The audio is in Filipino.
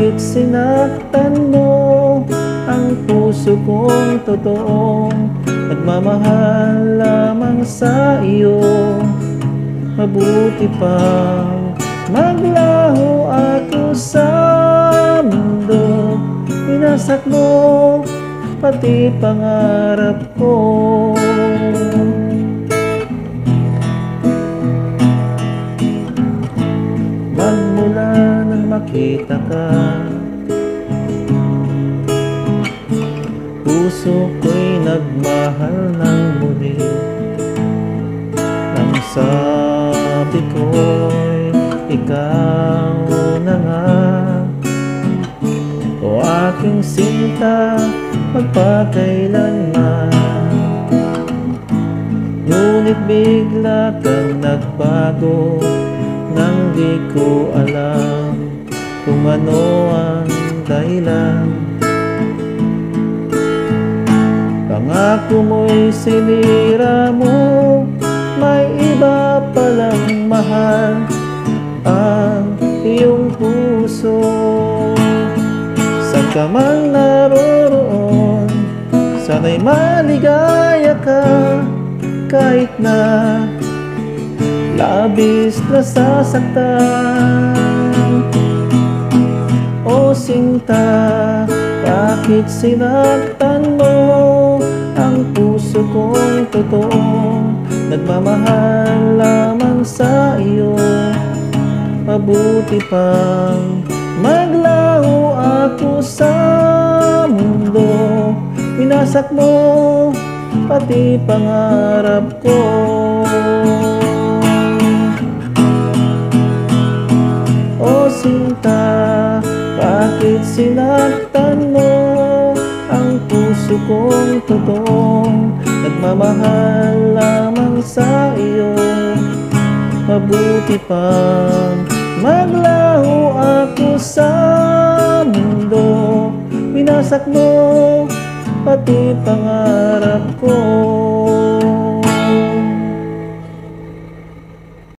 Bakit sinaktan mo ang puso kong totoong nagmamahal lamang sa iyo? Mabuti pang maglaho ako sa mundo. Winasak mo pati pangarap ko. Magmula nang makita ka, puso ko'y nagmahal ng muli. Ang sabi ko'y ikaw na nga, o aking sinta magpakailanman. Ngunit bigla kang nagbago, nang di ko alam kung ano ang dahilan. Pangako mo'y sinira mo, may iba palang mahal ang iyong puso. Saan ka man naroroon, sana'y maligaya ka, kahit na labis nasasaktan. O sinta, bakit sinaktan mo ang puso kong totoong nagmamahal lamang sa iyo? Mabuti pang maglaho ako sa mundo. Winasak mo pati pangarap ko. O sinta, bakit sinaktan mo ang puso kong totoong nagmamahal lamang sa iyo? Mabuti pang maglaho ako sa mundo. Winasak mo pati pangarap ko.